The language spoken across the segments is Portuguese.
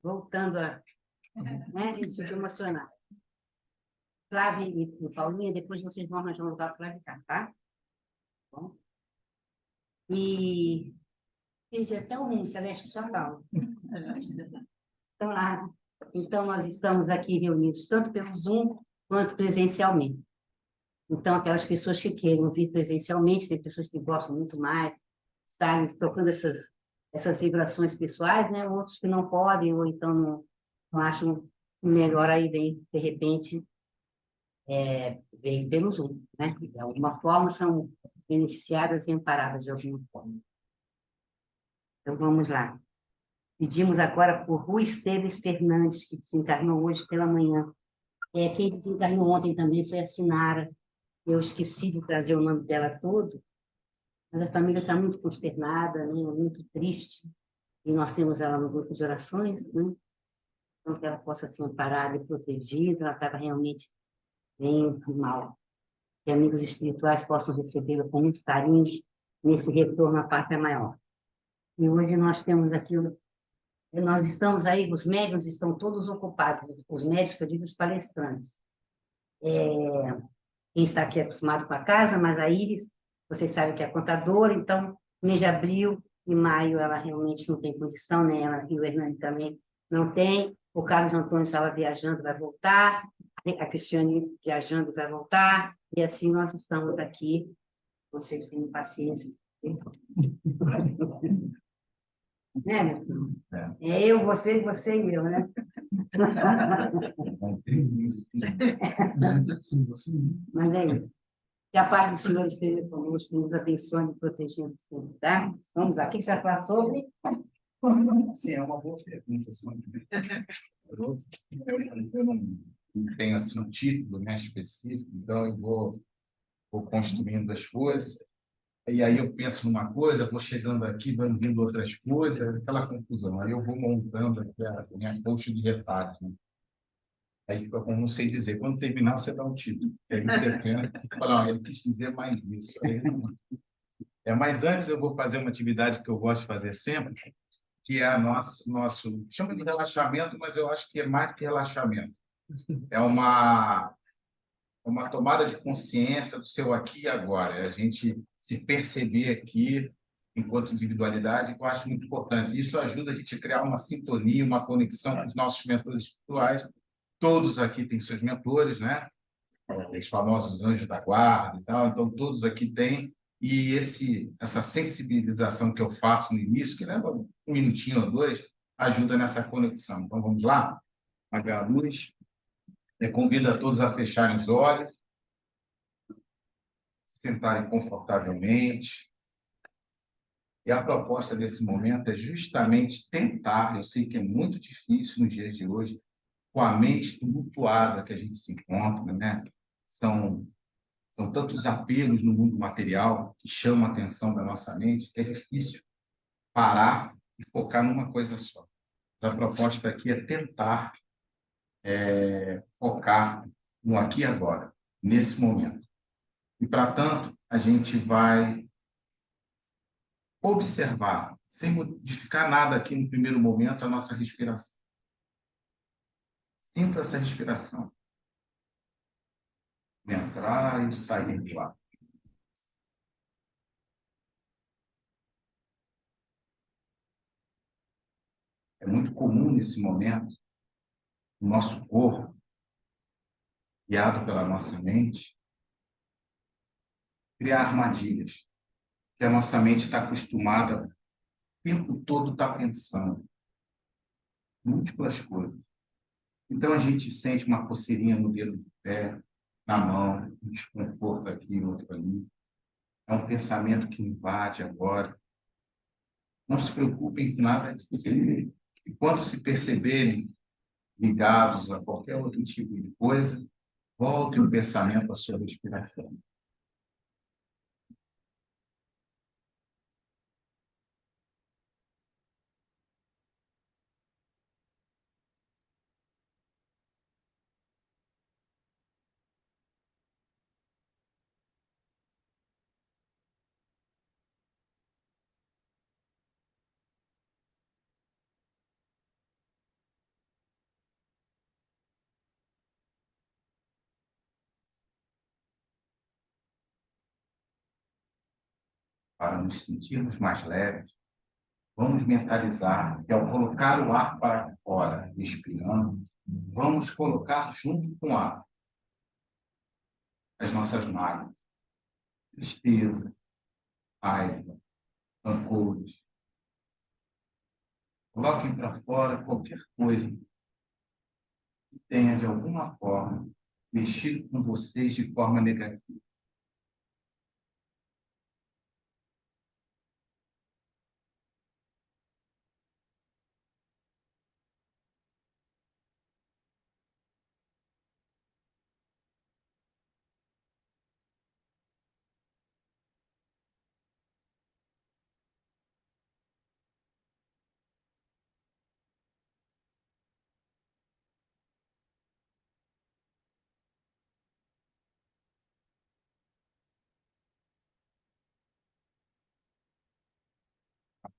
voltando a... Né, gente, fico emocionada. Flávia e Paulinha, depois vocês vão arranjar um lugar para ficar, tá? Bom. E, gente, até o Celeste já calma. Então, lá, então, nós estamos aqui reunidos tanto pelo Zoom quanto presencialmente. Então, aquelas pessoas que queiram vir presencialmente, tem pessoas que gostam muito mais, estarem trocando essas vibrações pessoais, né? Outros que não podem, ou então não acham melhor, aí vem, de repente, vem pelo Zoom, né? De alguma forma, são beneficiadas e amparadas de alguma forma. Então, vamos lá. Pedimos agora por Rui Esteves Fernandes, que desencarnou hoje pela manhã. Quem desencarnou ontem também foi a Sinara. Eu esqueci de trazer o nome dela todo, mas a família está muito consternada, né? Muito triste, e nós temos ela no grupo de orações, né? Então, que ela possa ser amparada e protegida, ela estava realmente bem mal. Que amigos espirituais possam recebê-la com muito carinho nesse retorno à pátria maior. E hoje nós temos aqui, nós estamos aí, os médiuns estão todos ocupados, os médicos, eu digo, os palestrantes. Quem está aqui é acostumado com a casa, mas a Iris, vocês sabem que é contadora, então, mês de abril e maio, ela realmente não tem condição, né? Ela, e o Hernani também não tem. O Carlos Antônio estava viajando, vai voltar. A Cristiane viajando, vai voltar. E assim nós estamos aqui. Vocês têm paciência. Né, meu filho? É eu, você e eu, né? Mas é isso. Que a paz do Senhor esteja conosco, nos abençoe e protegendo sempre, tá? Vamos lá. O que você vai falar sobre? Sim, é uma boa pergunta. Assim. Eu não tenho assim, um título, né, específico, então eu vou construindo as coisas, e aí eu penso numa coisa, vou chegando aqui, vão vindo outras coisas, aquela confusão. Aí eu vou montando aqui a minha colcha de retalhos. Né? Aí fica como não sei dizer. Quando terminar, você dá um título. Aí você pensa e fala, não, ele quis dizer mais isso. Aí, mas antes eu vou fazer uma atividade que eu gosto de fazer sempre, que é nosso chama de relaxamento, mas eu acho que é mais que relaxamento. É uma tomada de consciência do seu aqui e agora. É a gente se perceber aqui enquanto individualidade, que eu acho muito importante. Isso ajuda a gente a criar uma sintonia, uma conexão com os nossos mentores espirituais. Todos aqui têm seus mentores, né? Os famosos anjos da guarda e tal. Então, todos aqui têm. E essa sensibilização que eu faço no início, que leva um minutinho ou dois, ajuda nessa conexão. Então, vamos lá? Apagar a luz. Convido a todos a fecharem os olhos, se sentarem confortavelmente. E a proposta desse momento é justamente tentar, eu sei que é muito difícil nos dias de hoje, com a mente tumultuada que a gente se encontra, né? São tantos apelos no mundo material que chamam a atenção da nossa mente, que é difícil parar e focar numa coisa só. Então, a proposta aqui é tentar focar no aqui e agora, nesse momento. E, para tanto, a gente vai observar, sem modificar nada aqui no primeiro momento, a nossa respiração. Sinta essa respiração. Entrar e sair do ar. É muito comum nesse momento, o nosso corpo, guiado pela nossa mente, criar armadilhas, que a nossa mente está acostumada, o tempo todo está pensando múltiplas coisas. Então a gente sente uma coceirinha no dedo do pé, na mão, um desconforto aqui, outro ali. É um pensamento que invade agora. Não se preocupem com nada disso. E quando se perceberem ligados a qualquer outro tipo de coisa, volte o pensamento à sua respiração. para nos sentirmos mais leves, vamos mentalizar que ao colocar o ar para fora, respirando, vamos colocar junto com o ar as nossas mágoas, tristeza, raiva, rancores. Coloquem para fora qualquer coisa que tenha, de alguma forma, mexido com vocês de forma negativa.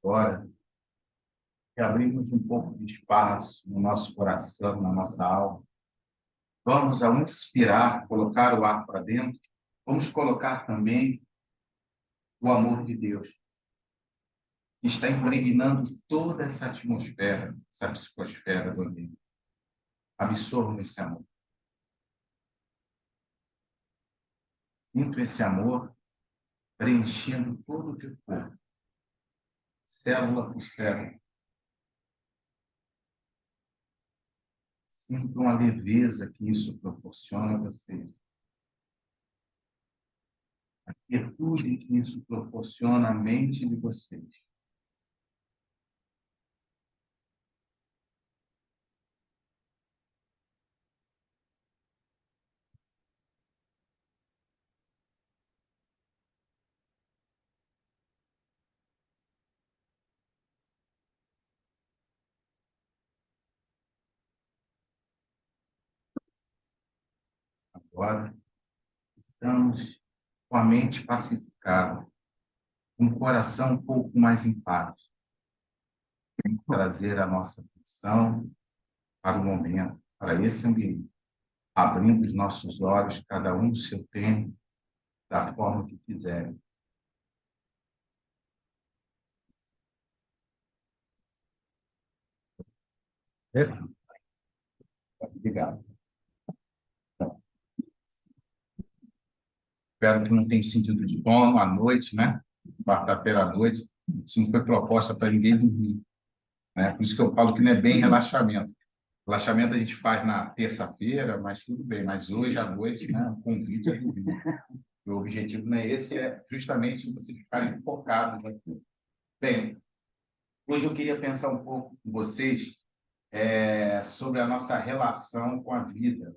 Agora, que abrimos um pouco de espaço no nosso coração, na nossa alma, vamos, ao inspirar, colocar o ar para dentro, vamos colocar também o amor de Deus, que está impregnando toda essa atmosfera, essa psicosfera do ambiente. Absorvam esse amor. Sinto esse amor preenchendo todo o teu corpo, célula por célula. Sintam a leveza que isso proporciona a vocês. A quietude que isso proporciona à mente de vocês. Agora, estamos com a mente pacificada, com o coração um pouco mais em paz. Trazer a nossa atenção para o momento, para esse ambiente, abrindo os nossos olhos, cada um do seu tempo, da forma que quiserem. Obrigado. Espero que não tenha sentido de sono à noite, né? Quarta-feira à noite. Isso não foi proposta para ninguém dormir, né? Por isso que eu falo que não é bem relaxamento. Relaxamento a gente faz na terça-feira, mas tudo bem. Mas hoje à noite, né? O convite é dormir. O objetivo não é esse, é justamente vocês ficarem focados aqui. Bem, hoje eu queria pensar um pouco com vocês sobre a nossa relação com a vida.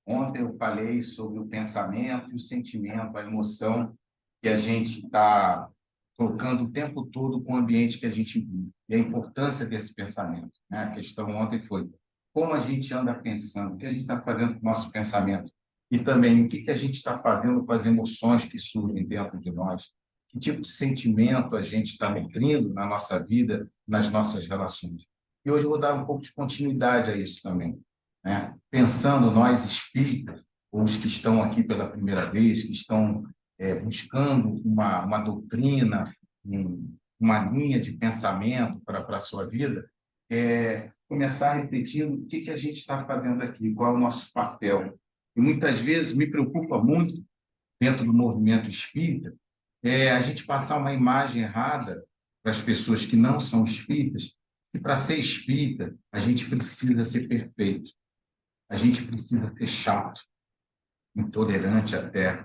Ontem eu falei sobre o pensamento e o sentimento, a emoção que a gente está trocando o tempo todo com o ambiente que a gente vive. E a importância desse pensamento, né? A questão ontem foi como a gente anda pensando, o que a gente está fazendo com o nosso pensamento e também o que a gente está fazendo com as emoções que surgem dentro de nós, que tipo de sentimento a gente está nutrindo na nossa vida, nas nossas relações. E hoje eu vou dar um pouco de continuidade a isso também, né? Pensando nós espíritas, ou os que estão aqui pela primeira vez, que estão buscando uma doutrina, uma linha de pensamento para a sua vida, começar refletindo o que a gente está fazendo aqui, qual é o nosso papel. E muitas vezes me preocupa muito, dentro do movimento espírita, a gente passar uma imagem errada para as pessoas que não são espíritas, que para ser espírita a gente precisa ser perfeito, a gente precisa ser chato, intolerante até,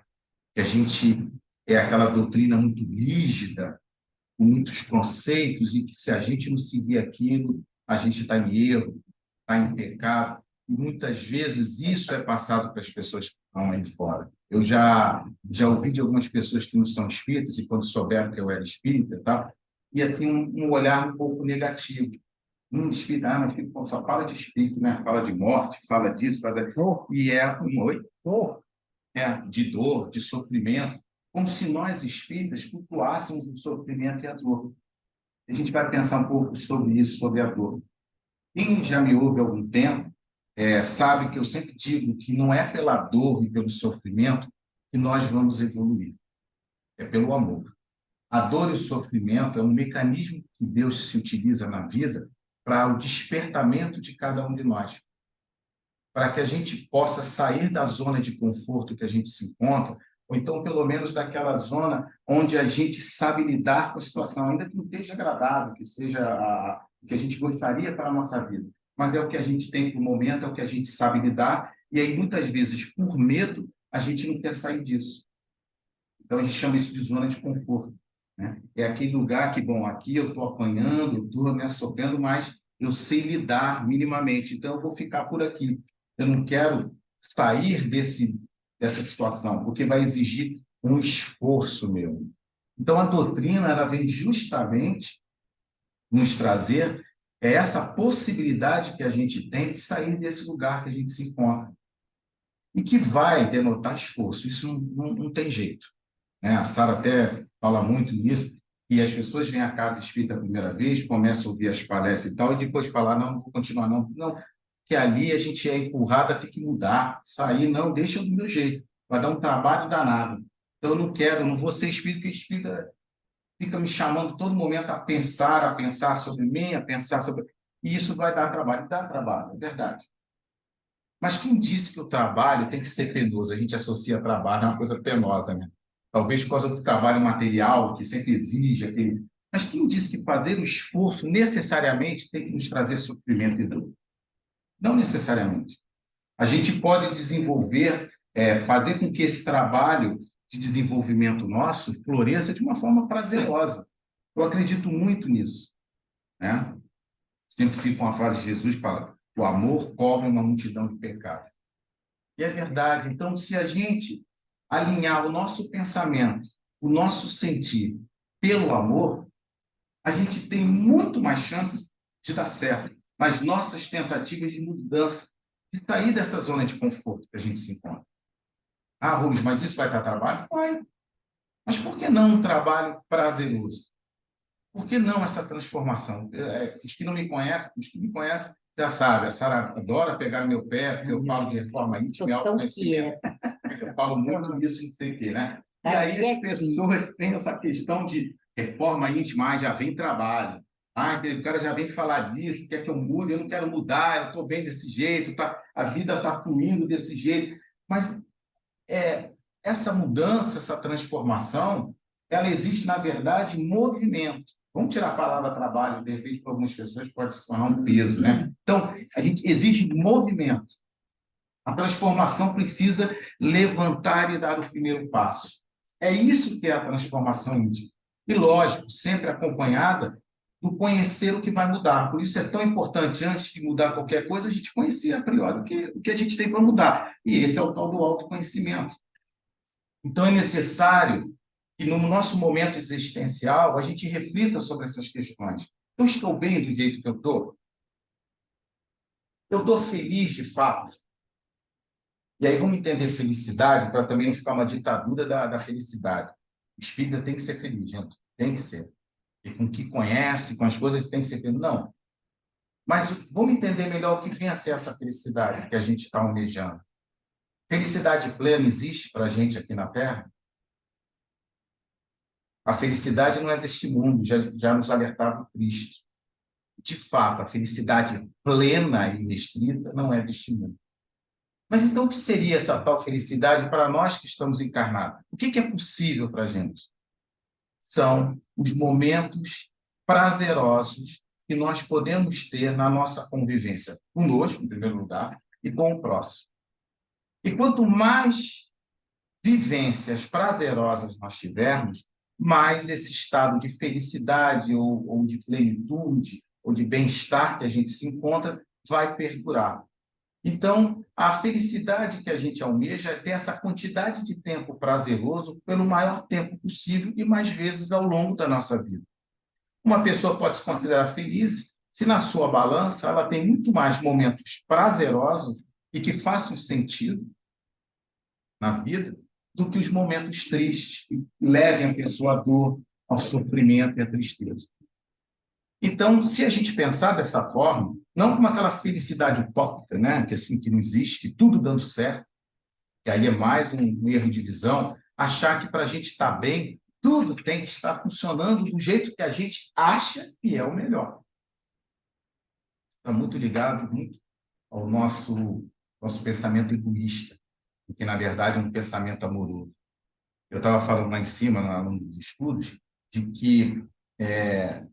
que a gente é aquela doutrina muito rígida, com muitos conceitos, e que se a gente não seguir aquilo, a gente está em erro, está em pecado. E muitas vezes isso é passado para as pessoas que estão aí de fora. Eu já ouvi de algumas pessoas que não são espíritas, e quando souberam que eu era espírita, tá? E assim, um olhar um pouco negativo. Espírita, mas só fala de espírito, né? Fala de morte, fala disso, fala daquilo. E de dor, de sofrimento, como se nós espíritas flutuássemos o sofrimento e a dor. A gente vai pensar um pouco sobre isso, sobre a dor. Quem já me ouve há algum tempo sabe que eu sempre digo que não é pela dor e pelo sofrimento que nós vamos evoluir, é pelo amor. A dor e o sofrimento é um mecanismo que Deus se utiliza na vida para o despertamento de cada um de nós, para que a gente possa sair da zona de conforto que a gente se encontra, ou então, pelo menos, daquela zona onde a gente sabe lidar com a situação, ainda que não esteja agradável, que seja o que a gente gostaria para a nossa vida. Mas é o que a gente tem para o momento, é o que a gente sabe lidar, e aí, muitas vezes, por medo, a gente não quer sair disso. Então, a gente chama isso de zona de conforto, né? É aquele lugar que, bom, aqui eu estou apanhando, estou, né, sofrendo, mas eu sei lidar minimamente, então eu vou ficar por aqui. Eu não quero sair dessa situação, porque vai exigir um esforço meu. Então, a doutrina ela vem justamente nos trazer essa possibilidade que a gente tem de sair desse lugar que a gente se encontra. E que vai denotar esforço, isso não tem jeito, né? A Sara até fala muito nisso, e as pessoas vêm à casa espírita a primeira vez, começam a ouvir as palestras e tal, e depois falar, não, vou continuar, não, que ali a gente é empurrado a ter que mudar, sair, não, deixa do meu jeito, vai dar um trabalho danado. Então, eu não quero, não vou ser espírita, porque espírita fica me chamando todo momento a pensar sobre mim, a pensar sobre... E isso vai dar trabalho, dá trabalho, é verdade. Mas quem disse que o trabalho tem que ser penoso? A gente associa trabalho a uma coisa penosa, né? Talvez por causa do trabalho material, que sempre exige aquele... Mas quem disse que fazer o esforço necessariamente tem que nos trazer sofrimento e dor? Não necessariamente. A gente pode desenvolver, fazer com que esse trabalho de desenvolvimento nosso floresça de uma forma prazerosa. Eu acredito muito nisso, né? Sempre fica uma frase de Jesus que fala: o amor cobre uma multidão de pecados. E é verdade. Então, se a gente alinhar o nosso pensamento, o nosso sentir pelo amor, a gente tem muito mais chance de dar certo nas nossas tentativas de mudança, de sair dessa zona de conforto que a gente se encontra. Ah, Rubens, mas isso vai dar trabalho? Vai. Mas por que não um trabalho prazeroso? Por que não essa transformação? Os que não me conhecem, os que me conhecem já sabem. A Sara adora pegar no meu pé, porque eu falo de reforma íntima e autoconhecimento. Eu falo muito disso, não sei o quê, né? E aí as pessoas têm essa questão de reforma íntima, já vem trabalho. O cara já vem falar disso, quer que eu mude, eu não quero mudar, eu estou bem desse jeito, a vida está fluindo desse jeito. Mas essa mudança, essa transformação, ela existe, na verdade, em movimento. Vamos tirar a palavra trabalho, de repente, para algumas pessoas pode se tornar um peso, né? Então, existe movimento. A transformação precisa levantar e dar o primeiro passo. É isso que é a transformação íntima. E, lógico, sempre acompanhada do conhecer o que vai mudar. Por isso é tão importante, antes de mudar qualquer coisa, a gente conhecer a priori o que a gente tem para mudar. E esse é o tal do autoconhecimento. Então, é necessário que, no nosso momento existencial, a gente reflita sobre essas questões. Eu estou bem do jeito que eu estou? Eu estou feliz, de fato? E aí vamos entender felicidade para também não ficar uma ditadura da felicidade. O espírita tem que ser feliz, gente. Tem que ser. E com o que conhece, com as coisas, tem que ser feliz. Não. Mas vamos entender melhor o que vem a ser essa felicidade que a gente está almejando. Felicidade plena existe para a gente aqui na Terra? A felicidade não é deste mundo, já nos alertava o Cristo. De fato, a felicidade plena e restrita não é deste mundo. Mas então o que seria essa tal felicidade para nós que estamos encarnados? O que é possível para a gente? São os momentos prazerosos que nós podemos ter na nossa convivência conosco, em primeiro lugar, e com o próximo. E quanto mais vivências prazerosas nós tivermos, mais esse estado de felicidade ou de plenitude ou de bem-estar que a gente se encontra vai perdurar. Então, a felicidade que a gente almeja é ter essa quantidade de tempo prazeroso pelo maior tempo possível e mais vezes ao longo da nossa vida. Uma pessoa pode se considerar feliz se na sua balança ela tem muito mais momentos prazerosos e que façam sentido na vida do que os momentos tristes que levem a pessoa à dor, ao sofrimento e à tristeza. Então, se a gente pensar dessa forma, não como aquela felicidade utópica, né? Que assim, que não existe, que tudo dando certo, que aí é mais um erro de visão, achar que para a gente estar bem, Tudo tem que estar funcionando do jeito que a gente acha que é o melhor. Está muito ligado muito ao nosso pensamento egoísta, que, na verdade, é um pensamento amoroso. Eu estava falando lá em cima, nos estudos, de que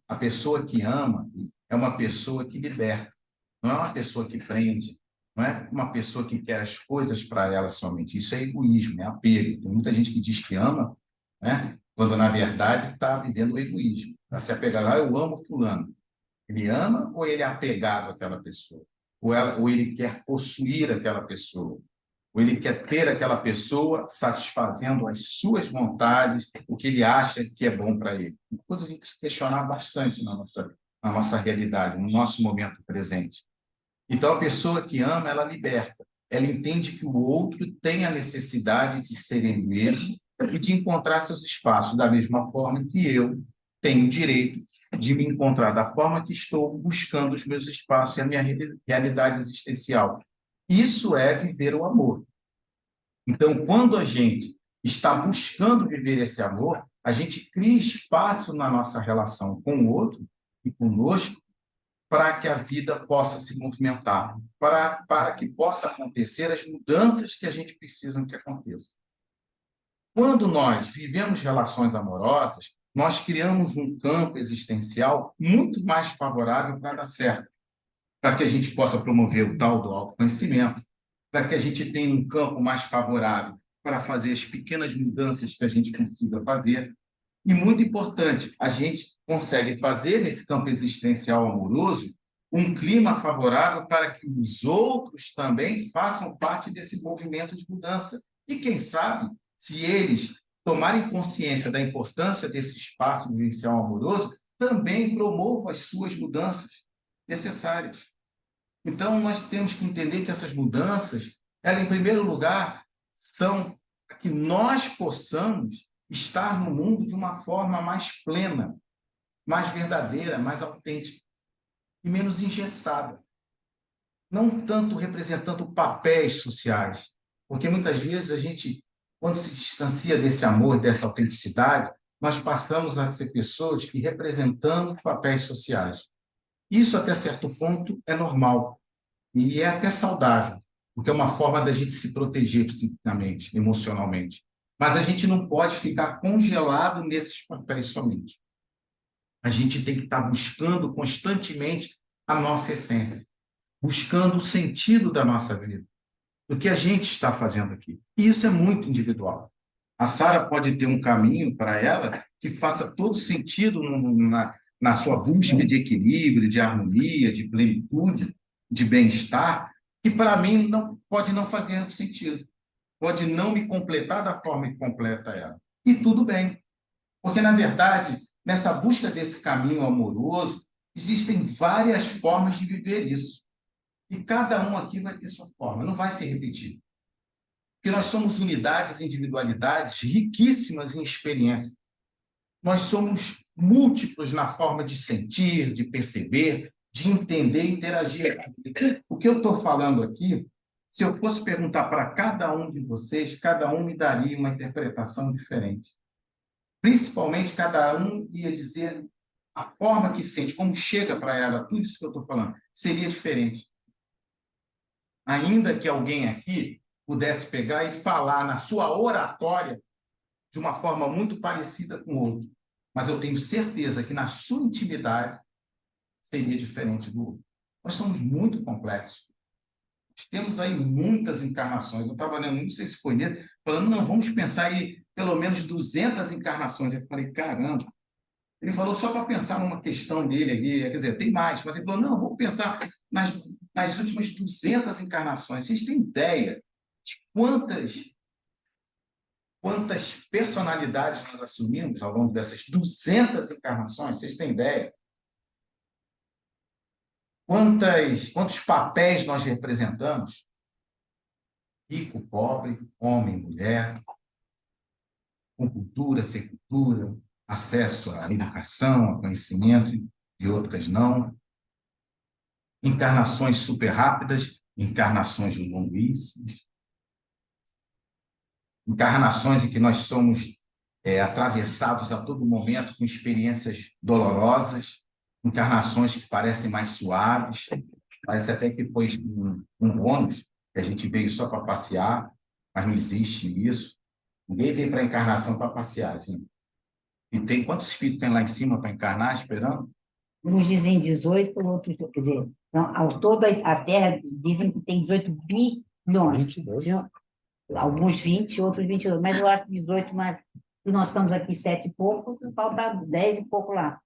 a pessoa que ama é uma pessoa que liberta, não é uma pessoa que prende, não é uma pessoa que quer as coisas para ela somente. Isso é egoísmo, é apego. Tem muita gente que diz que ama, né? Quando, na verdade, está vivendo o egoísmo. Está se apegando, eu amo fulano. Ele ama ou ele é apegado àquela pessoa? Ou ele quer possuir aquela pessoa? Ou ele quer ter aquela pessoa satisfazendo as suas vontades, o que ele acha que é bom para ele? Uma coisa a gente questionar bastante na nossa realidade, no nosso momento presente. Então, a pessoa que ama, ela liberta. Ela entende que o outro tem a necessidade de ser ele mesmo e de encontrar seus espaços, da mesma forma que eu tenho o direito de me encontrar da forma que estou buscando os meus espaços e a minha realidade existencial. Isso é viver o amor. Então, quando a gente está buscando viver esse amor, a gente cria espaço na nossa relação com o outro e conosco para que a vida possa se movimentar, para que possa acontecer as mudanças que a gente precisa que aconteça. Quando nós vivemos relações amorosas, nós criamos um campo existencial muito mais favorável para dar certo, para que a gente possa promover o tal do autoconhecimento, para que a gente tenha um campo mais favorável para fazer as pequenas mudanças que a gente precisa fazer. E, muito importante, a gente consegue fazer nesse campo existencial amoroso um clima favorável para que os outros também façam parte desse movimento de mudança. E, quem sabe, se eles tomarem consciência da importância desse espaço vivencial amoroso, também promovam as suas mudanças necessárias. Então, nós temos que entender que essas mudanças, elas, em primeiro lugar, são para que nós possamos estar no mundo de uma forma mais plena, mais verdadeira, mais autêntica e menos engessada. Não tanto representando papéis sociais, porque muitas vezes a gente, quando se distancia desse amor, dessa autenticidade, nós passamos a ser pessoas que representamos papéis sociais. Isso, até certo ponto, é normal. E é até saudável, porque é uma forma da gente se proteger psiquicamente, emocionalmente. Mas a gente não pode ficar congelado nesses papéis somente. A gente tem que estar buscando constantemente a nossa essência, buscando o sentido da nossa vida, do que a gente está fazendo aqui. E isso é muito individual. A Sara pode ter um caminho para ela que faça todo sentido na sua busca de equilíbrio, de harmonia, de plenitude, de bem-estar, que para mim pode não fazer sentido, pode não me completar da forma que completa ela. E tudo bem, porque, na verdade, nessa busca desse caminho amoroso, existem várias formas de viver isso. E cada um aqui vai ter sua forma, não vai se repetir. Porque nós somos unidades, individualidades riquíssimas em experiência. Nós somos múltiplos na forma de sentir, de perceber, de entender e interagir. O que eu estou falando aqui, se eu fosse perguntar para cada um de vocês, cada um me daria uma interpretação diferente. Principalmente, cada um ia dizer a forma que sente, como chega para ela, tudo isso que eu estou falando, seria diferente. Ainda que alguém aqui pudesse pegar e falar na sua oratória de uma forma muito parecida com o outro. Mas eu tenho certeza que na sua intimidade seria diferente do outro. Nós somos muito complexos. Nós temos aí muitas encarnações. Eu estava lendo, não sei se foi nele, falando, não, vamos pensar em pelo menos 200 encarnações. Eu falei, caramba. Ele falou só para pensar numa questão dele aqui, quer dizer, tem mais, mas ele falou, não, vamos pensar nas últimas 200 encarnações. Vocês têm ideia de quantas personalidades nós assumimos ao longo dessas 200 encarnações? Vocês têm ideia? Quantos papéis nós representamos? Rico, pobre, homem, mulher, com cultura, sem cultura, acesso à educação, a conhecimento e outras não. Encarnações super rápidas, encarnações longuíssimas. Encarnações em que nós somos atravessados a todo momento com experiências dolorosas, encarnações que parecem mais suaves, parece até que foi um ônus, que a gente veio só para passear, mas não existe isso. Ninguém veio para a encarnação para passear, gente. E tem quantos espíritos tem lá em cima para encarnar, esperando? Uns dizem 18, outros, quer dizer, não, ao todo a Terra dizem que tem 18 bilhões. 22. Alguns 20, outros 22, mas eu acho 18, mas e nós estamos aqui 7 e pouco, falta 10 e pouco lá.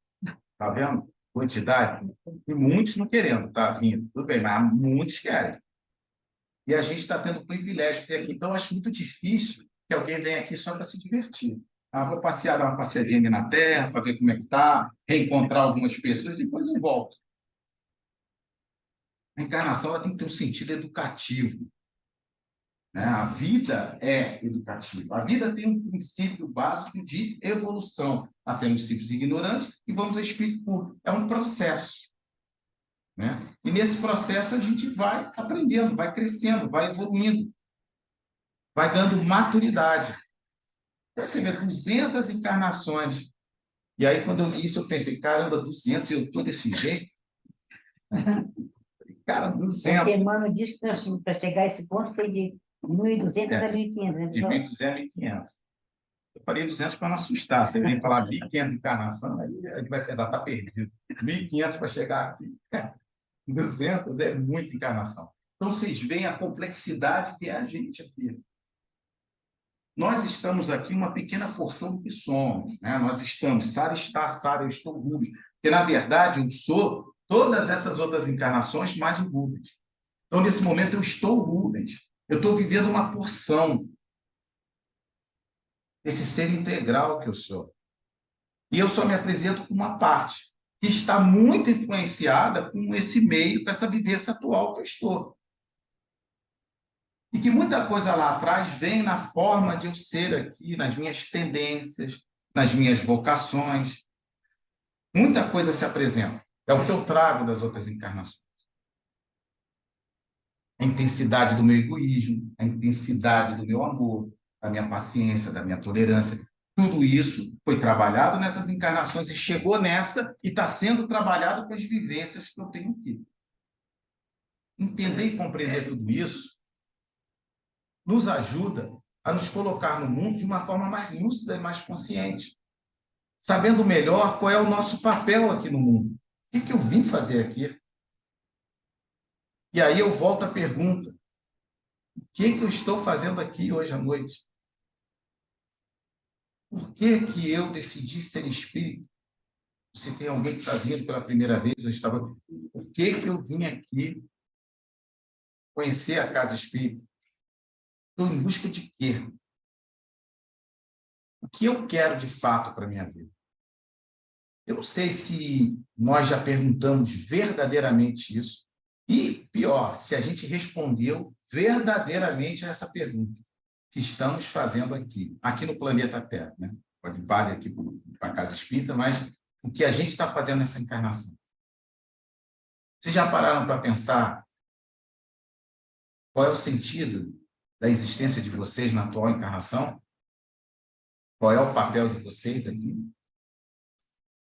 Tá vendo? Quantidade. E muitos não querendo, tá vindo. Tudo bem, mas muitos querem. E a gente está tendo o privilégio de ter aqui. Então, eu acho muito difícil que alguém venha aqui só para se divertir. Ah, vou passear, dar uma passeadinha ali na Terra, para ver como é que está, reencontrar algumas pessoas, depois eu volto. A encarnação ela tem que ter um sentido educativo. Né? A vida é educativa. A vida tem um princípio básico de evolução. Nós somos simples e ignorantes e vamos a espírito puro. É um processo. Né? E nesse processo a gente vai aprendendo, vai crescendo, vai evoluindo, vai ganhando maturidade. Você vê 200 encarnações. E aí, quando eu li isso, eu pensei, caramba, 200, eu estou desse jeito? Cara, 200. O Emmanuel diz que para chegar a esse ponto foi de 1.200 a 1.500. Né? De 1.200 a 1.500. Eu falei 200 para não assustar. Se ele vem falar 1.500 encarnação, aí a gente vai pensar, está perdido. 1.500 para chegar aqui. 200 é muita encarnação. Então, vocês veem a complexidade que é a gente aqui. Nós estamos aqui uma pequena porção do que somos. Né? Nós estamos, Sara está, Sara, eu estou Rubens. Porque, na verdade, eu sou todas essas outras encarnações mais o Rubens. Então, nesse momento, eu estou Rubens. Eu estou vivendo uma porção desse ser integral que eu sou. E eu só me apresento com uma parte, que está muito influenciada com esse meio, com essa vivência atual que eu estou. E que muita coisa lá atrás vem na forma de eu ser aqui, nas minhas tendências, nas minhas vocações. Muita coisa se apresenta. É o que eu trago das outras encarnações. A intensidade do meu egoísmo, a intensidade do meu amor, da minha paciência, da minha tolerância. Tudo isso foi trabalhado nessas encarnações e chegou nessa e está sendo trabalhado com as vivências que eu tenho aqui. Entender e compreender tudo isso nos ajuda a nos colocar no mundo de uma forma mais lúcida e mais consciente, sabendo melhor qual é o nosso papel aqui no mundo. O que eu vim fazer aqui? E aí eu volto à pergunta: o que eu estou fazendo aqui hoje à noite? Por que eu decidi ser espírito? Se tem alguém que está vindo pela primeira vez, eu estava... Por que eu vim aqui conhecer a casa espírita? Estou em busca de quê? O que eu quero de fato para a minha vida? Eu não sei se nós já perguntamos verdadeiramente isso, e pior, se a gente respondeu verdadeiramente a essa pergunta que estamos fazendo aqui no planeta Terra, né? Vale aqui para a casa espírita, mas o que a gente está fazendo nessa encarnação. Vocês já pararam para pensar qual é o sentido da existência de vocês na atual encarnação? Qual é o papel de vocês aqui?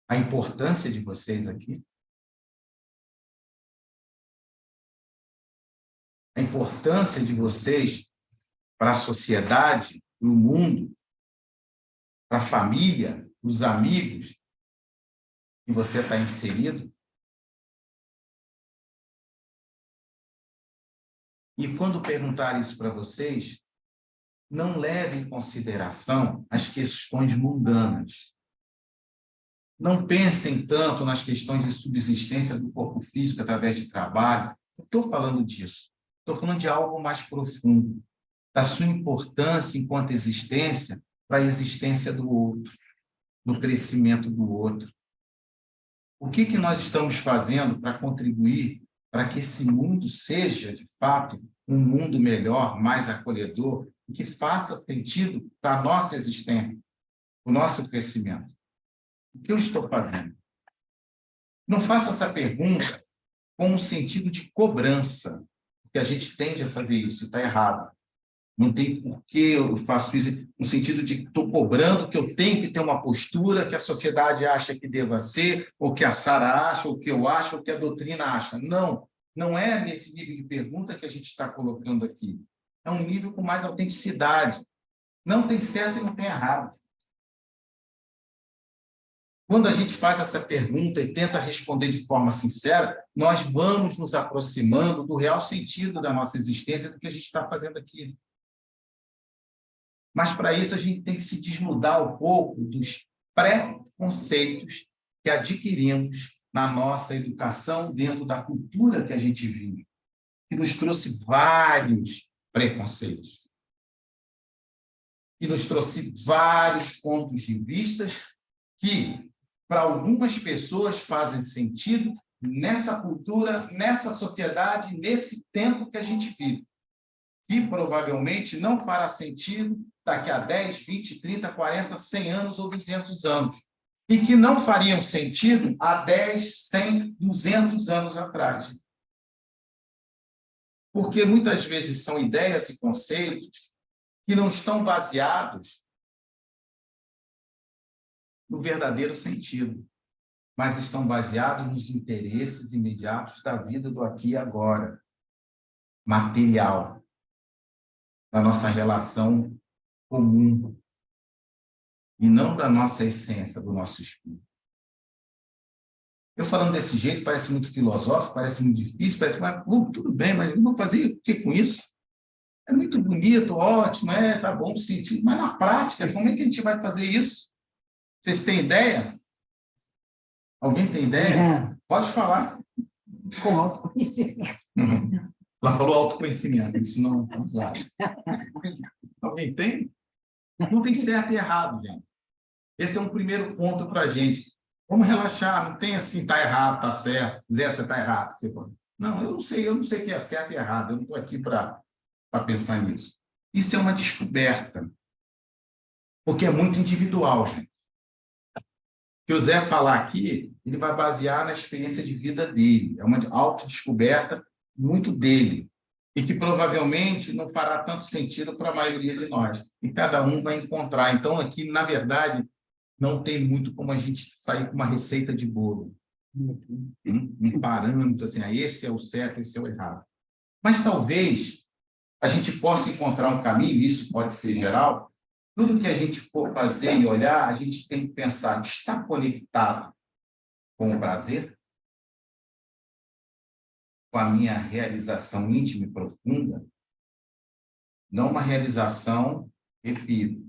A importância de vocês aqui? A importância de vocês para a sociedade, para o mundo, para a família, para os amigos que você está inserido? E quando perguntar isso para vocês, não leve em consideração as questões mundanas. Não pensem tanto nas questões de subsistência do corpo físico através de trabalho. Não estou falando disso. Estou falando de algo mais profundo, da sua importância enquanto existência para a existência do outro, no crescimento do outro. O que nós estamos fazendo para contribuir para que esse mundo seja, de fato, um mundo melhor, mais acolhedor, e que faça sentido para a nossa existência, o nosso crescimento? O que eu estou fazendo? Não faça essa pergunta com um sentido de cobrança, porque a gente tende a fazer isso, está errado. Não tem por que eu faço isso, no sentido de que estou cobrando que eu tenho que ter uma postura que a sociedade acha que deva ser, ou que a Sara acha, ou que eu acho, ou que a doutrina acha. Não, não é nesse nível de pergunta que a gente está colocando aqui. É um nível com mais autenticidade. Não tem certo e não tem errado. Quando a gente faz essa pergunta e tenta responder de forma sincera, nós vamos nos aproximando do real sentido da nossa existência, do que a gente está fazendo aqui. Mas, para isso, a gente tem que se desnudar um pouco dos pré-conceitos que adquirimos na nossa educação, dentro da cultura que a gente vive, que nos trouxe vários preconceitos, que nos trouxe vários pontos de vista que, para algumas pessoas, fazem sentido nessa cultura, nessa sociedade, nesse tempo que a gente vive, que provavelmente não fará sentido daqui a 10, 20, 30, 40, 100 anos ou 200 anos, e que não fariam sentido há 10, 100, 200 anos atrás. Porque muitas vezes são ideias e conceitos que não estão baseados no verdadeiro sentido, mas estão baseados nos interesses imediatos da vida do aqui e agora, material, da nossa relação comum, e não da nossa essência, do nosso espírito. Eu falando desse jeito parece muito filosófico, parece muito difícil, parece, mas tudo bem, mas vamos fazer o que com isso? É muito bonito, ótimo, tá bom sentir, mas na prática, como é que a gente vai fazer isso? Vocês têm ideia? Alguém tem ideia? Pode falar. Com autoconhecimento. Ela falou autoconhecimento, isso não é claro. Alguém tem? Não tem certo e errado, gente. Esse é um primeiro ponto para a gente. Vamos relaxar, não tem assim, está errado, está certo. Zé, você está errado. Não, eu não sei o que é certo e errado. Eu não estou aqui para pensar nisso. Isso é uma descoberta. Porque é muito individual, gente. O que o Zé falar aqui, ele vai basear na experiência de vida dele. É uma autodescoberta muito dele. E que provavelmente não fará tanto sentido para a maioria de nós. E cada um vai encontrar. Então, aqui, na verdade, não tem muito como a gente sair com uma receita de bolo. Um parâmetro, assim, esse é o certo, esse é o errado. Mas talvez a gente possa encontrar um caminho, isso pode ser geral, tudo que a gente for fazer e olhar, a gente tem que pensar, está conectado com o prazer? Com a minha realização íntima e profunda? Não uma realização, repito,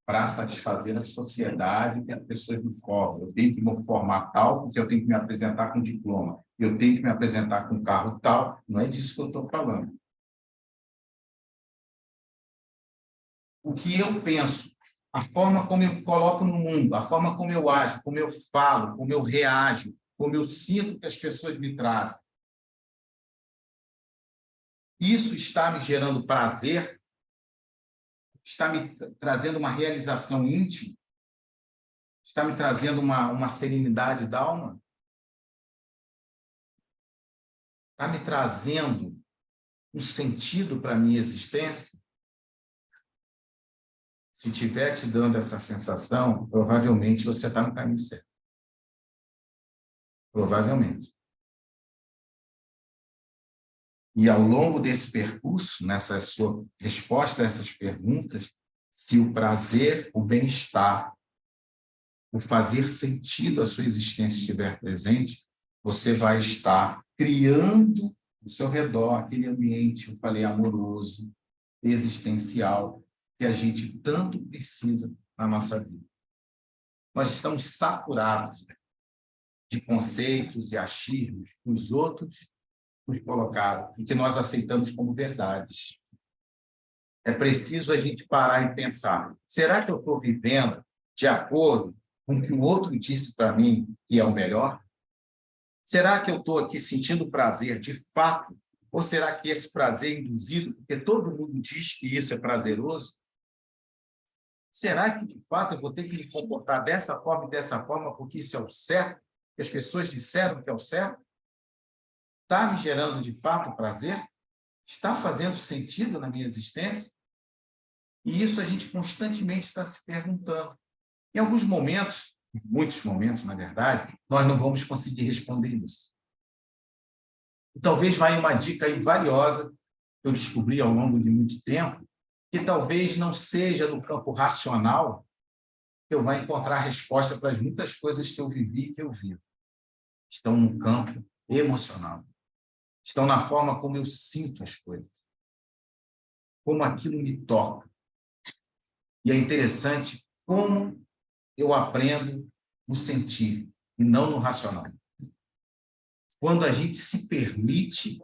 para satisfazer a sociedade que as pessoas me cobram. Eu tenho que me formar tal, porque eu tenho que me apresentar com diploma. Eu tenho que me apresentar com carro tal. Não é disso que eu estou falando. O que eu penso, a forma como eu coloco no mundo, a forma como eu ajo, como eu falo, como eu reajo, como eu sinto que as pessoas me trazem. Isso está me gerando prazer? Está me trazendo uma realização íntima? Está me trazendo uma serenidade da alma? Está me trazendo um sentido para a minha existência? Se estiver te dando essa sensação, provavelmente você está no caminho certo. Provavelmente. E ao longo desse percurso, nessa sua resposta a essas perguntas, se o prazer, o bem-estar, o fazer sentido a sua existência estiver presente, você vai estar criando ao seu redor aquele ambiente, eu falei, amoroso, existencial, que a gente tanto precisa na nossa vida. Nós estamos saturados de conceitos e achismos que os outros nos colocaram e que nós aceitamos como verdades. É preciso a gente parar e pensar, será que eu estou vivendo de acordo com o que o outro disse para mim que é o melhor? Será que eu estou aqui sentindo prazer de fato? Ou será que esse prazer é induzido porque todo mundo diz que isso é prazeroso? Será que, de fato, eu vou ter que me comportar dessa forma e dessa forma porque isso é o certo? Que as pessoas disseram que é o certo? Está me gerando, de fato, prazer? Está fazendo sentido na minha existência? E isso a gente constantemente está se perguntando. Em alguns momentos, em muitos momentos, na verdade, nós não vamos conseguir responder isso. E talvez vai uma dica aí valiosa, que eu descobri ao longo de muito tempo, que talvez não seja no campo racional que eu vou encontrar resposta para as muitas coisas que eu vivi e que eu vivo. Estão no campo emocional. Estão na forma como eu sinto as coisas. Como aquilo me toca. E é interessante como eu aprendo no sentir e não no racional. Quando a gente se permite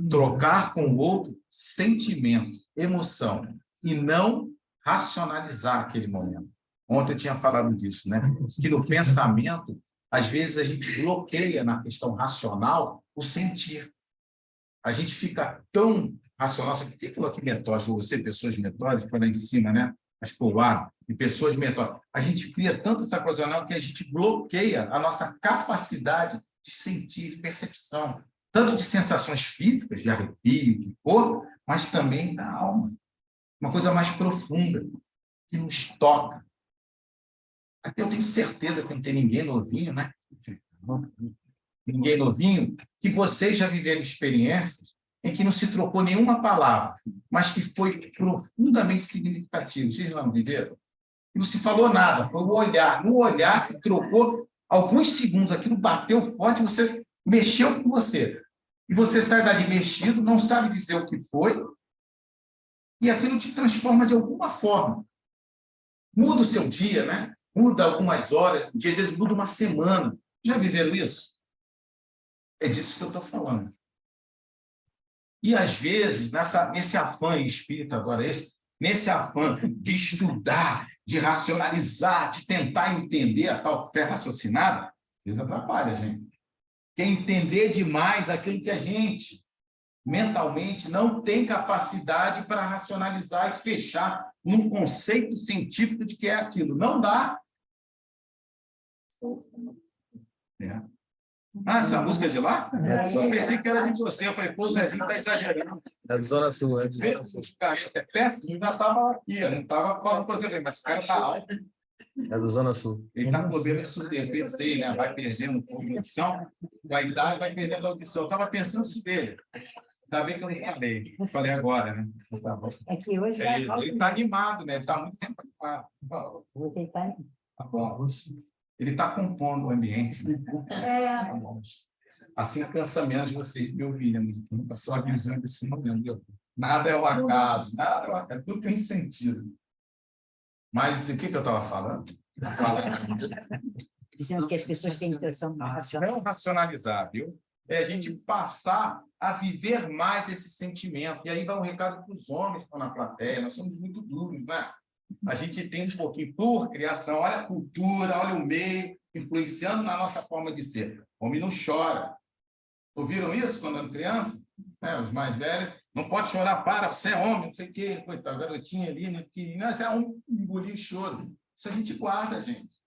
trocar com o outro sentimento, emoção, e não racionalizar aquele momento. Ontem eu tinha falado disso, né? Que no pensamento, às vezes a gente bloqueia na questão racional o sentir. A gente fica tão racional. Sabe por que falou aqui metódico? Você, pessoas metódicas, foi lá em cima, né? Acho que foi o ar, e pessoas metódicas. A gente cria tanto essa coisa racional que a gente bloqueia a nossa capacidade de sentir, percepção, tanto de sensações físicas, de arrepio, de corpo, mas também da alma. Uma coisa mais profunda, que nos toca. Até eu tenho certeza que não tem ninguém novinho, né? Ninguém novinho, que vocês já viveram experiências em que não se trocou nenhuma palavra, mas que foi profundamente significativo. Vocês não viveram? Não se falou nada, foi o olhar. No olhar se trocou alguns segundos, aquilo bateu forte, você mexeu com você. E você sai dali mexido, não sabe dizer o que foi, e aquilo te transforma de alguma forma. Muda o seu dia, né? Muda algumas horas, às vezes muda uma semana. Já viveram isso? É disso que eu estou falando. E, às vezes, nesse afã espírita, agora nesse afã de estudar, de racionalizar, de tentar entender a tal fé raciocinada, isso atrapalha a gente. Quer entender demais aquilo que a gente, mentalmente, não tem capacidade para racionalizar e fechar num conceito científico de que é aquilo. Não dá. É. Ah, essa música é de lá? Eu só pensei que era de você. Eu falei, pô, o Zezinho está exagerando. É do Zona Sul, é do Zona Sul. Os caras é péssimo, já estava aqui, eu não estava falando com você, mas esse cara está alto. É do Zona Sul. Ele está podendo subverter, né? Vai perdendo um pouco de audição, vai dar e vai perdendo a audição. Eu estava pensando isso dele. Está bem que eu não falei. Falei agora, né? Tá bom. É que hoje Ele está animado, né? Ele está muito tempo animado. Tá bom. Ele está compondo o ambiente. Né? Tá bom. Assim cansa menos vocês me ouvirem. Não só avisando esse momento. Nada é o acaso, nada é o acaso. Tudo tem sentido. Mas o que eu estava falando? dizendo que as pessoas têm intenção racional. Não racionalizar, viu? É a gente passar a viver mais esse sentimento. E aí vai um recado para os homens que estão na plateia. Nós somos muito duros, né? A gente tem um pouquinho por criação. Olha a cultura, olha o meio, influenciando na nossa forma de ser. Homem não chora. Ouviram isso quando eram criança? Os mais velhos. Não pode chorar, para, você é homem, não sei o quê. Coitado, a garotinha ali, né? Não, você é um engolir o choro. Isso a gente guarda, gente.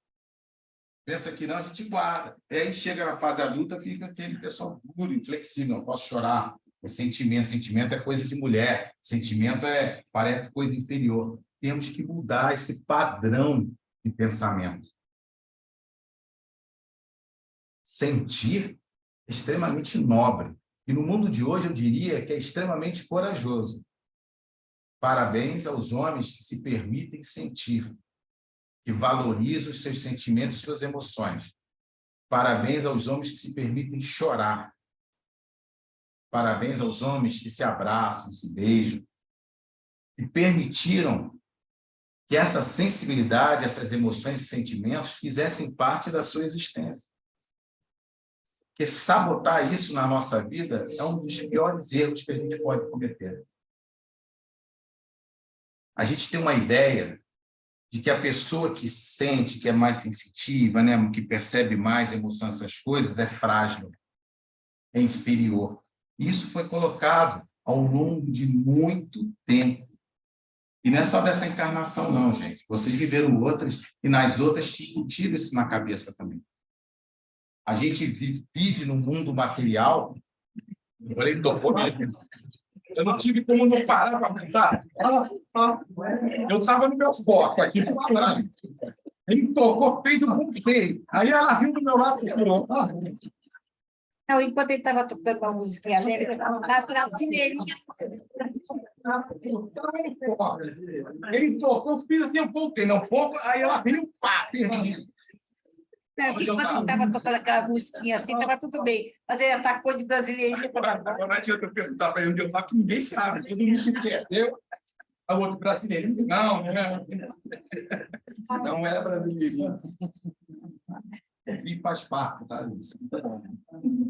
Pensa que não, a gente guarda. E aí chega na fase adulta, fica aquele pessoal duro, inflexível, não posso chorar. É sentimento é coisa de mulher, sentimento parece coisa inferior. Temos que mudar esse padrão de pensamento. Sentir é extremamente nobre. E no mundo de hoje, eu diria que é extremamente corajoso. Parabéns aos homens que se permitem sentir, que valorizam os seus sentimentos e suas emoções. Parabéns aos homens que se permitem chorar. Parabéns aos homens que se abraçam, se beijam, e permitiram que essa sensibilidade, essas emoções e sentimentos fizessem parte da sua existência. Porque sabotar isso na nossa vida é um dos piores erros que a gente pode cometer. A gente tem uma ideia de que a pessoa que sente, que é mais sensitiva, né, que percebe mais emoções, essas coisas, é frágil, é inferior. Isso foi colocado ao longo de muito tempo. E não é só dessa encarnação, não, gente. Vocês viveram outras, e nas outras tinham tido isso na cabeça também. A gente vive num mundo material. Ele tocou mesmo. Eu não tive como não parar para pensar. Eu estava no meu foco aqui para trás. Ele tocou, fez um buffet. Aí ela riu do meu lado e tirou. Não, enquanto ele estava tocando uma música alegre, eu estava na brasileirinha. Ele tocou, eu fiz assim, eu voltei, não pouco, aí ela riu, pá, perdi. Não, que quando estava tocando aquela musiquinha assim, estava tudo bem. Mas ele atacou de brasileirinha. Agora não adianta eu perguntar para ele onde eu estava, que ninguém sabe, todo mundo se perdeu. O outro brasileiro, não, não é brasileirinho. E faz parte, tá, Alice?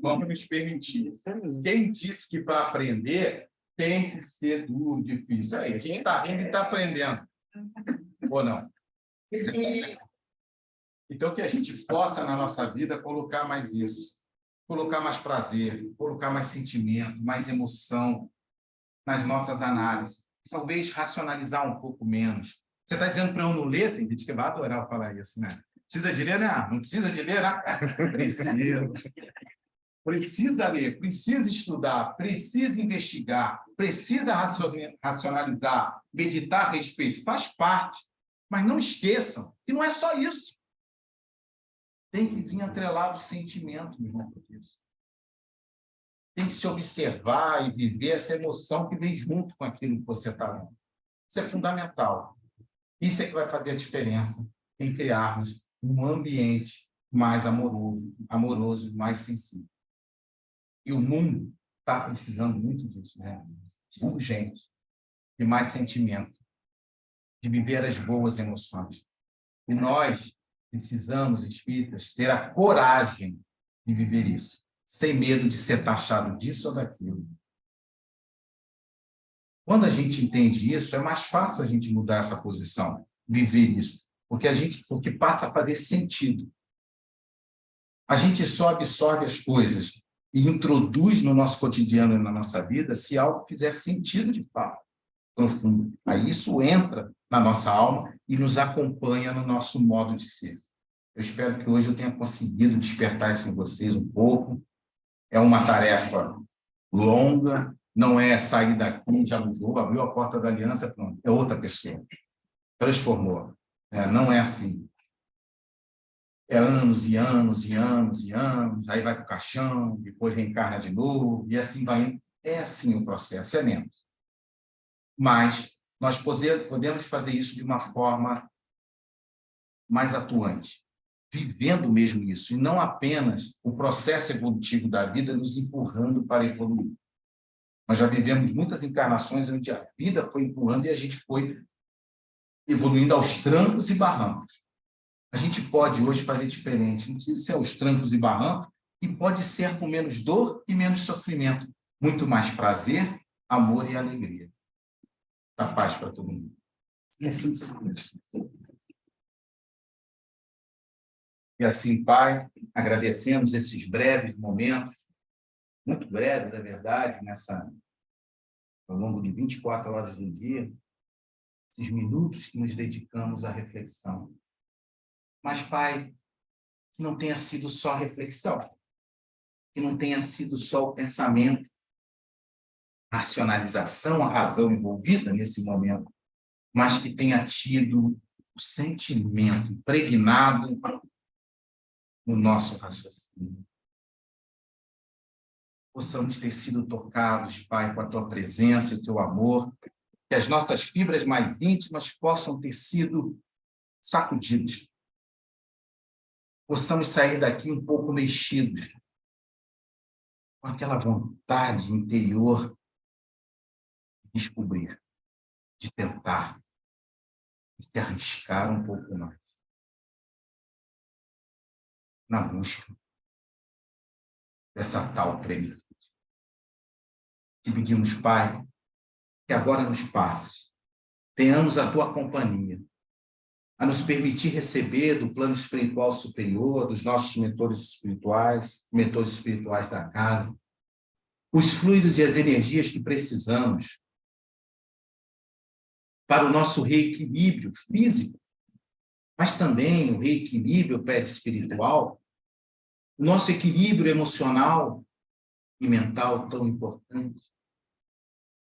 Vamos nos permitir. Quem disse que para aprender tem que ser duro, difícil? Aí, a gente está rindo e está aprendendo. Ou não? Então, que a gente possa, na nossa vida, colocar mais isso. Colocar mais prazer, colocar mais sentimento, mais emoção nas nossas análises. Talvez racionalizar um pouco menos. Você está dizendo para eu não ler? Tem gente que vai adorar falar isso, né? Precisa de ler, né? Não precisa de ler, né? Precisa. Precisa ler, precisa estudar, precisa investigar, precisa racionalizar, meditar a respeito. Faz parte. Mas não esqueçam que não é só isso. Tem que vir atrelado o sentimento, meu irmão, por isso. Tem que se observar e viver essa emoção que vem junto com aquilo que você está lendo. Isso é fundamental. Isso é que vai fazer a diferença em criarmos um ambiente mais amoroso, mais sensível. E o mundo está precisando muito disso, né? Urgente, de mais sentimento, de viver as boas emoções. E nós precisamos, espíritas, ter a coragem de viver isso, sem medo de ser taxado disso ou daquilo. Quando a gente entende isso, é mais fácil a gente mudar essa posição, viver isso, porque passa a fazer sentido. A gente só absorve as coisas e introduz no nosso cotidiano e na nossa vida se algo fizer sentido de fato, profundo. Aí isso entra na nossa alma e nos acompanha no nosso modo de ser. Eu espero que hoje eu tenha conseguido despertar isso em vocês um pouco. É uma tarefa longa, não é sair daqui, já mudou, abriu a porta da aliança, pronto, é outra pessoa. Transformou. Não é assim. É anos e anos e anos e anos, aí vai para o caixão, depois reencarna de novo, e assim vai. É assim o processo, é lento. Mas nós podemos fazer isso de uma forma mais atuante, vivendo mesmo isso, e não apenas o processo evolutivo da vida nos empurrando para evoluir. Nós já vivemos muitas encarnações onde a vida foi empurrando e a gente foi evoluindo aos trancos e barrancos. A gente pode hoje fazer diferente, não precisa ser aos trancos e barrancos, e pode ser com menos dor e menos sofrimento, muito mais prazer, amor e alegria. A paz para todo mundo. E assim, Pai, agradecemos esses breves momentos, muito breves, na verdade, ao longo de 24 horas do dia, esses minutos que nos dedicamos à reflexão. Mas, Pai, que não tenha sido só reflexão, que não tenha sido só o pensamento, racionalização, a razão envolvida nesse momento, mas que tenha tido o sentimento impregnado no nosso raciocínio. Possamos ter sido tocados, Pai, com a Tua presença e o Teu amor, que as nossas fibras mais íntimas possam ter sido sacudidas. Possamos sair daqui um pouco mexidos, com aquela vontade interior de descobrir, de tentar, de se arriscar um pouco mais na busca dessa tal plenitude. Te pedimos, Pai, que agora nos passes, tenhamos a Tua companhia, a nos permitir receber do plano espiritual superior, dos nossos mentores espirituais da casa, os fluidos e as energias que precisamos para o nosso reequilíbrio físico, mas também o reequilíbrio perispiritual, o nosso equilíbrio emocional e mental tão importante.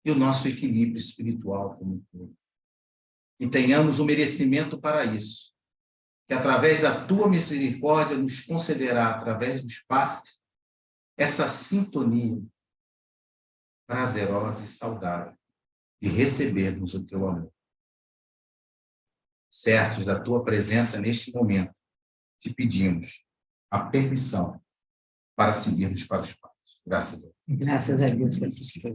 e o nosso equilíbrio espiritual como um todo. E tenhamos o merecimento para isso, que através da tua misericórdia nos concederá, através dos passos, essa sintonia prazerosa e saudável de recebermos o teu amor. Certos da tua presença neste momento, te pedimos a permissão para seguirmos para os passos. Graças a Deus. Graças a Deus.